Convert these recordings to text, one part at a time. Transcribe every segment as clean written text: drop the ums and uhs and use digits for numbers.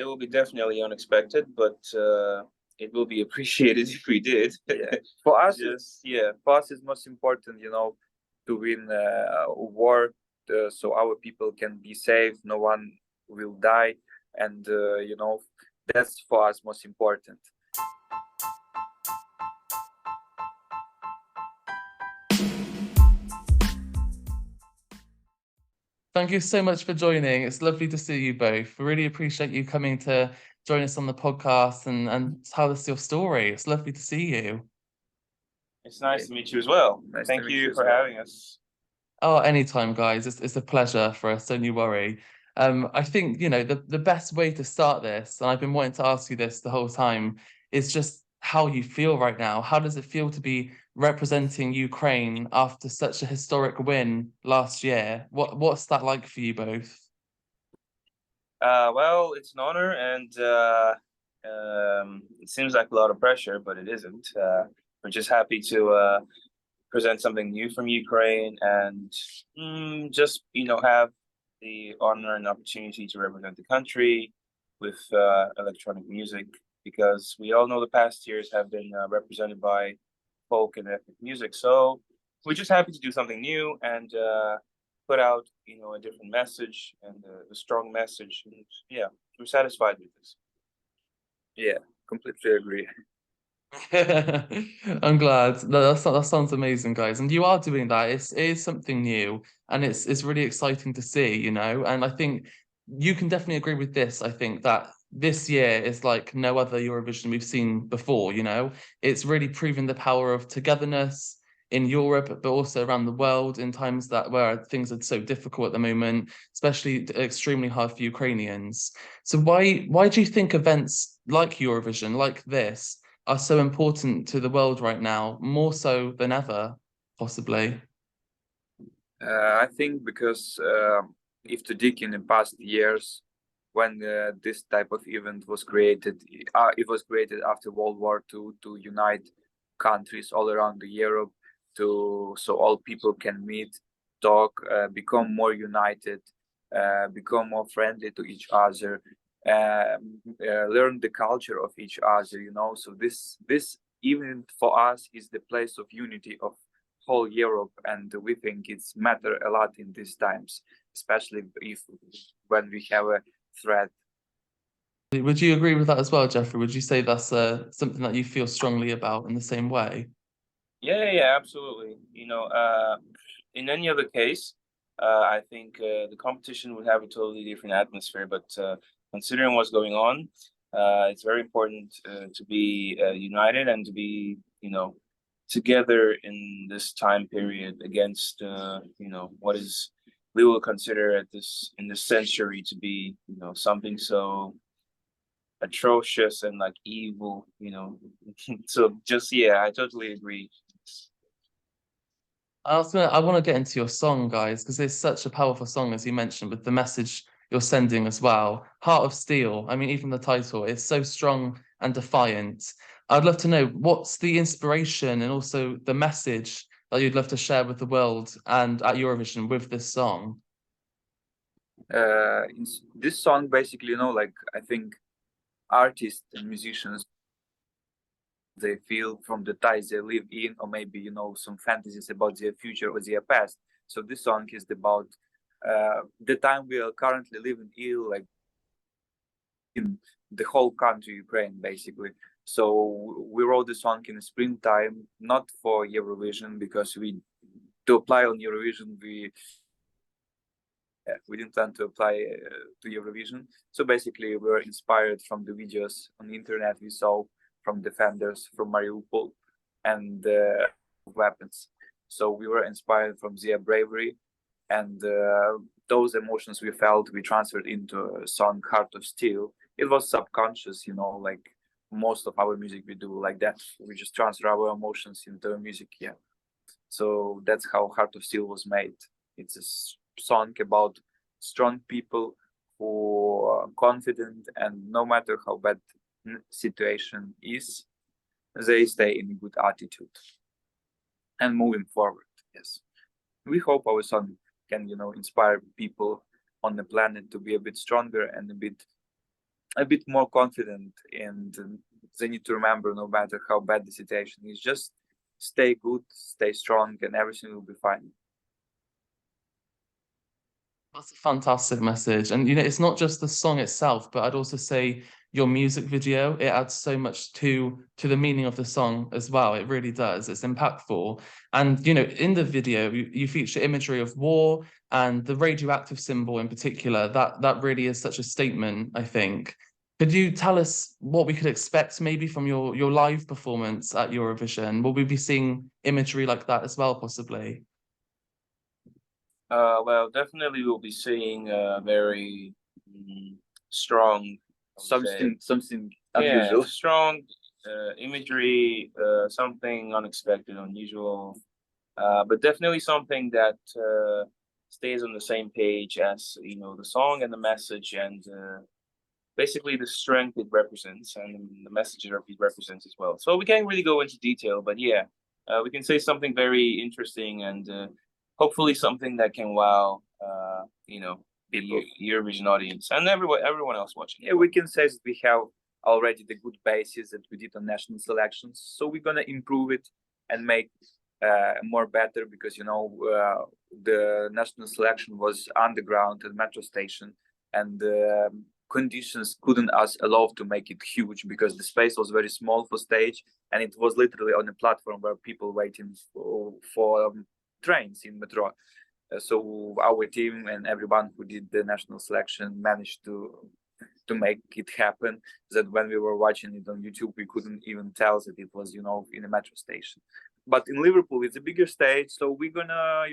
It will be definitely unexpected, but it will be appreciated if we did. Yeah. For us, Yeah. for us, it's most important, to win a war, so our people can be safe, no one will die, and that's for us most important. Thank you so much for joining. It's lovely to see you both. We really appreciate you coming to join us on the podcast and tell us your story. It's lovely to see you. It's nice to meet you as well. Nice to Thank meet you you as for well. having us. Oh, anytime, guys. It's a pleasure for us, don't you worry. I think, the best way to start this, and I've been wanting to ask you this the whole time, is just how you feel right now. How does it feel to be representing Ukraine after such a historic win last year? What's that like for you both? Well, it's an honor, and it seems like a lot of pressure, but it isn't. We're just happy to present something new from Ukraine, and just have the honor and opportunity to represent the country with electronic music, because we all know the past years have been represented by folk and ethnic music. So we're just happy to do something new and put out a different message and a strong message. And yeah, we're satisfied with this. Yeah, completely agree. I'm glad. That sounds amazing, guys. And you are doing that. It is something new, and it's really exciting to see, And I think you can definitely agree with this. I think that this year is like no other Eurovision we've seen before, It's really proving the power of togetherness in Europe, but also around the world in times where things are so difficult at the moment, especially extremely hard for Ukrainians. So why do you think events like Eurovision, like this, are so important to the world right now, more so than ever, possibly? I think because if to dig in the past years, when this type of event was created, it was created after World War II to unite countries all around the Europe, so all people can meet, talk, become more united, become more friendly to each other, learn the culture of each other. So this event for us is the place of unity of whole Europe, and we think it's matter a lot in these times, especially if when we have a threat. Would you agree with that as well, Jeffrey? Would you say that's something that you feel strongly about in the same way? Yeah, absolutely. In any other case, I think the competition would have a totally different atmosphere. But considering what's going on, it's very important to be united and to be, together in this time period against, what is we will consider in this century to be, something so atrocious and like evil. So just yeah, I totally agree. I want to get into your song, guys, because it's such a powerful song, as you mentioned, with the message you're sending as well. Heart of Steel. I mean, even the title is so strong and defiant. I'd love to know what's the inspiration and also the message that you'd love to share with the world and at Eurovision with this song. This song basically, like I think artists and musicians, they feel from the ties they live in, or maybe some fantasies about their future or their past. So this song is about the time we are currently living in, like in the whole country, Ukraine, basically. So we wrote the song in the springtime, not for Eurovision, because to apply on Eurovision, we didn't plan to apply to Eurovision. So basically, we were inspired from the videos on the internet we saw from defenders from Mariupol and weapons. So we were inspired from their bravery, and those emotions we felt, we transferred into a song, Heart of Steel. It was subconscious, like most of our music we do like that. We just transfer our emotions into music, yeah. So that's how Heart of Steel was made. It's a song about strong people who are confident, and no matter how bad situation is, they stay in good attitude and moving forward. Yes, we hope our song can inspire people on the planet to be a bit stronger and a bit a bit more confident, and they need to remember, no matter how bad the situation is, just stay good, stay strong, and everything will be fine. That's a fantastic message. And it's not just the song itself, but I'd also say your music video, it adds so much to the meaning of the song as well. It really does. It's impactful. And in the video, you feature imagery of war and the radioactive symbol in particular. That really is such a statement, I think. Could you tell us what we could expect maybe from your live performance at Eurovision? Will we be seeing imagery like that as well, possibly? Well, definitely we'll be seeing very strong, I would say. Something Yeah, unusual. strong imagery, something unexpected, unusual, but definitely something that stays on the same page as the song and the message, and basically the strength it represents and the message it represents as well. So we can't really go into detail, but yeah, we can say something very interesting and hopefully something that can wow, the Eurovision audience and everyone else watching. Yeah, we can say that we have already the good basis that we did on national selections, so we're gonna improve it and make more better, because the national selection was underground at metro station, and conditions couldn't us allow to make it huge, because the space was very small for stage, and it was literally on a platform where people waiting for trains in metro. So our team and everyone who did the national selection managed to make it happen, that when we were watching it on YouTube, we couldn't even tell that it was in a metro station. But in Liverpool, it's a bigger stage, so we're gonna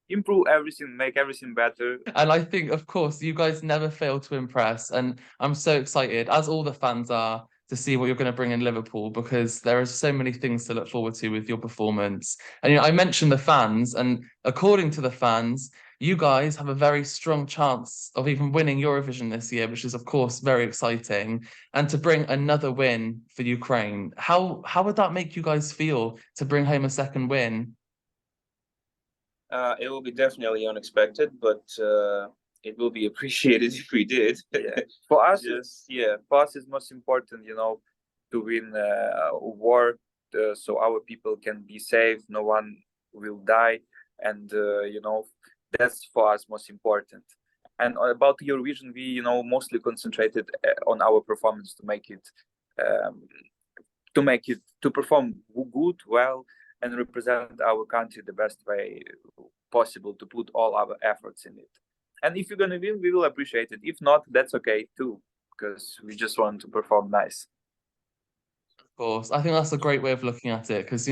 improve everything, make everything better. And I think, of course, you guys never fail to impress. And I'm so excited, as all the fans are, to see what you're going to bring in Liverpool, because there are so many things to look forward to with your performance. And I mentioned the fans, and according to the fans, you guys have a very strong chance of even winning Eurovision this year, which is, of course, very exciting. And to bring another win for Ukraine, how would that make you guys feel to bring home a second win? It will be definitely unexpected, but it will be appreciated if we did. Yeah. For us, yeah. For us, it's most important, to win a war, so our people can be safe, no one will die, and that's for us most important. And about Eurovision, we mostly concentrated on our performance to make it, to perform good, well, and represent our country the best way possible, to put all our efforts in it. And if you're gonna win, we will appreciate it. If not, that's okay too, because we just want to perform nice. Of course, I think that's a great way of looking at it, because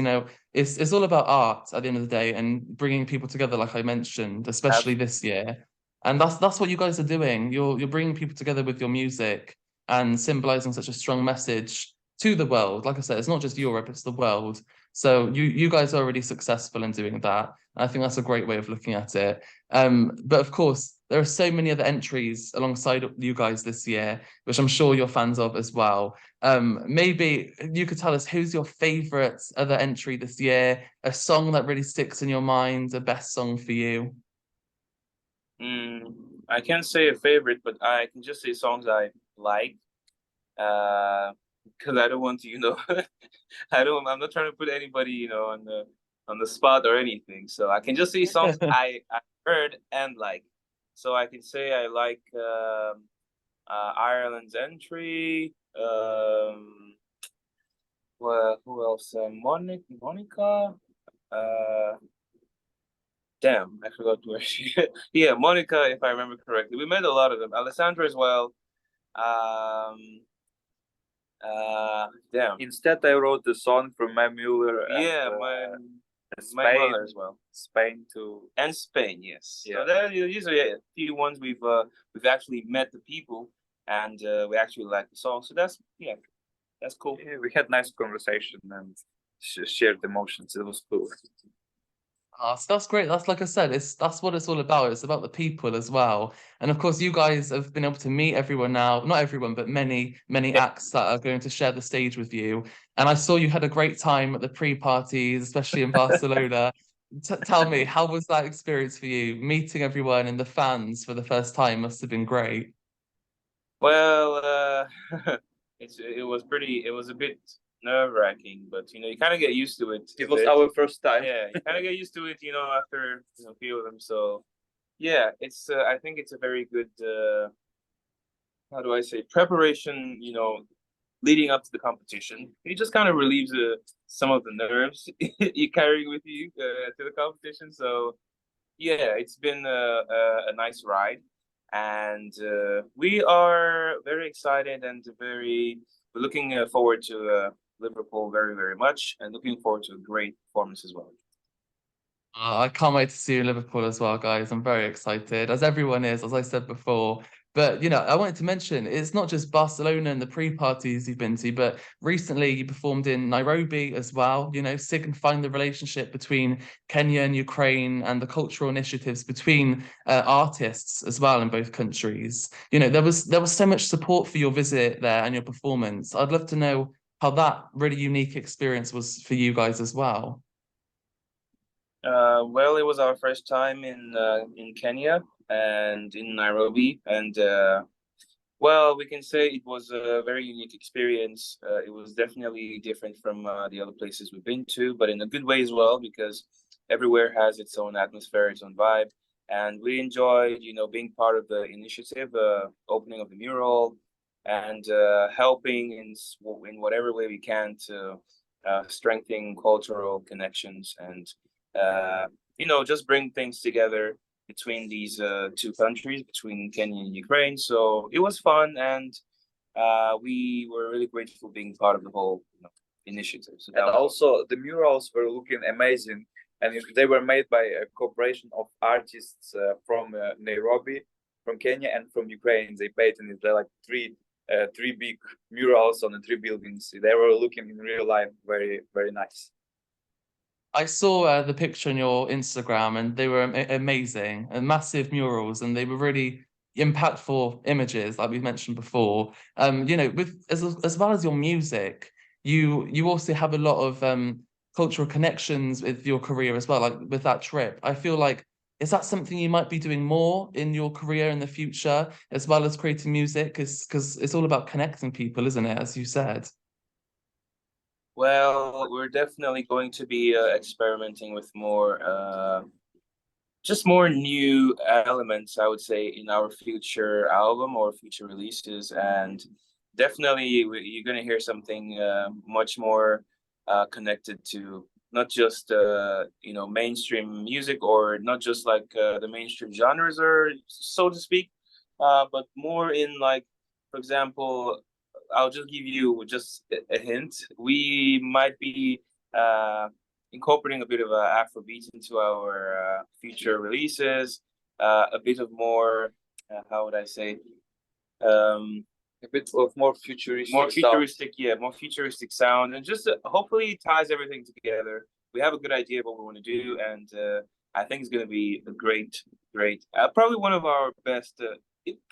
it's all about art at the end of the day, and bringing people together, like I mentioned, especially this year. And that's what you guys are doing. You're bringing people together with your music and symbolizing such a strong message to the world. Like I said, it's not just Europe, it's the world. So you guys are already successful in doing that. And I think that's a great way of looking at it. But of course, there are so many other entries alongside you guys this year, which I'm sure you're fans of as well. Maybe you could tell us, who's your favorite other entry this year, a song that really sticks in your mind, the best song for you. I can't say a favorite, but I can just say songs I like. Because I don't want to, I'm not trying to put anybody, on the spot or anything. So I can just say songs I heard and like. So I can say I like Ireland's entry. Well, who else? Monica. Damn, I forgot where she. Yeah, Monica, if I remember correctly. We met a lot of them. Alessandra as well. Damn. Instead, I wrote the song from my Mueller. Yeah, my mother as well. Spain too. And Spain, yes. Yeah. So these are a few ones we've actually met the people, and we actually like the song. So that's cool. Yeah, we had nice conversation and shared emotions. It was cool. So that's great. That's, like I said, that's what it's all about. It's about the people as well. And of course, you guys have been able to meet everyone now. Not everyone, but many acts that are going to share the stage with you. And I saw you had a great time at the pre-parties, especially in Barcelona. Tell me, how was that experience for you? Meeting everyone and the fans for the first time must have been great. Well, it was a bit nerve-wracking, but you kind of get used to it. It was our first time. Yeah, you kind of get used to it, after a few of them. So yeah, I think it's a very good how do I say, preparation, leading up to the competition. It just kind of relieves some of the nerves you carry with you to the competition. So yeah, it's been a nice ride, and we are very excited and we're looking forward to Liverpool very, very much, and looking forward to a great performance as well. I can't wait to see you in Liverpool as well, guys. I'm very excited, as everyone is, as I said before. But I wanted to mention it's not just Barcelona and the pre-parties you've been to, but recently you performed in Nairobi as well, signifying the relationship between Kenya and Ukraine and the cultural initiatives between artists as well in both countries. There was so much support for your visit there and your performance. I'd love to know how that really unique experience was for you guys as well. Well, it was our first time in Kenya and in Nairobi, and well, we can say it was a very unique experience. It was definitely different from the other places we've been to, but in a good way as well, because everywhere has its own atmosphere, its own vibe, and we enjoyed, being part of the initiative, opening of the mural, and helping in whatever way we can to strengthen cultural connections and just bring things together between these two countries, between Kenya and Ukraine. So it was fun, and we were really grateful being part of the whole initiative. So And also the murals were looking amazing, and they were made by a cooperation of artists from Nairobi, from Kenya, and from Ukraine. They painted like three big murals on the three buildings. They were looking in real life very, very nice. I saw the picture on your Instagram, and they were amazing and massive murals, and they were really impactful images, like we mentioned before. With as well as your music, you also have a lot of cultural connections with your career as well. Like with that trip, I feel like is that something you might be doing more in your career in the future, as well as creating music? Because it's all about connecting people, isn't it? As you said. well, we're definitely going to be experimenting with just more new elements, I would say, in our future album or future releases. And definitely you're going to hear something much more connected to not just mainstream music, or not just like the mainstream genres, or so to speak, but more in, like, for example, I'll just give you just a hint. We might be incorporating a bit of Afrobeat into our future releases, a bit of more, how would I say, A bit of more futuristic yeah, more futuristic sound, and just hopefully ties everything together. We have a good idea of what we want to do, and I think it's going to be a great, probably one of our best,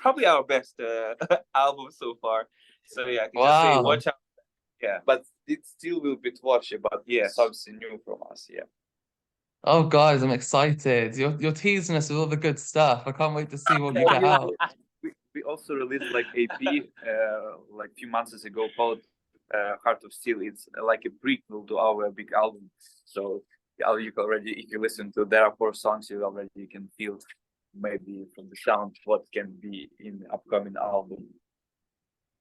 probably our best album so far. So yeah, I can just say, Wow. watch out. Yeah, but it still will be Tvorchi, but yeah, something new from us. Yeah. Oh, guys, I'm excited. You're teasing us with all the good stuff. I can't wait to see what you get out. We also released like EP like a few months ago called Heart of Steel. It's like a prequel to our big album. So yeah, you can already, if you listen to there are 4 songs, you can feel maybe from the sound what can be in the upcoming album.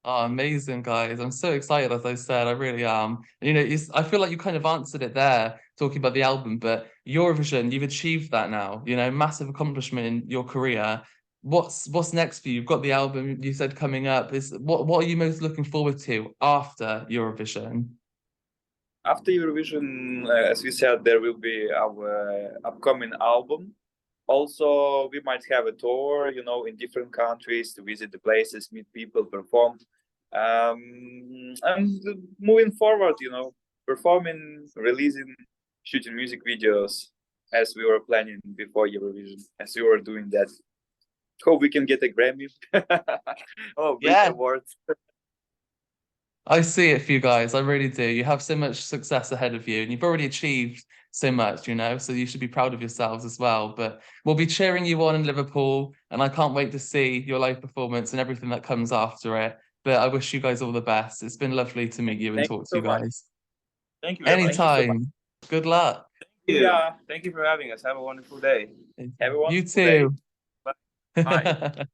Oh, amazing, guys. I'm so excited, as I said, I really am. I feel like you kind of answered it there, talking about the album, but Eurovision, you've achieved that now, massive accomplishment in your career. What's next for you? You've got the album you said coming up. What are you most looking forward to after Eurovision? After Eurovision, as we said, there will be our upcoming album. Also, we might have a tour, in different countries to visit the places, meet people, perform. And moving forward, performing, releasing, shooting music videos as we were planning before Eurovision, as we were doing that. Hope we can get a Grammy. Oh, big Yeah. awards. I see it for you guys. I really do. You have so much success ahead of you, and you've already achieved so much, you know, so you should be proud of yourselves as well. But we'll be cheering you on in Liverpool, and I can't wait to see your live performance and everything that comes after it. But I wish you guys all the best. It's been lovely to meet you and Thank talk you to so you much. guys. Thank you very much. Thank you so much. Anytime. Good luck. Yeah. Thank you for having us. Have a wonderful day. Have a You wonderful day. too. Bye.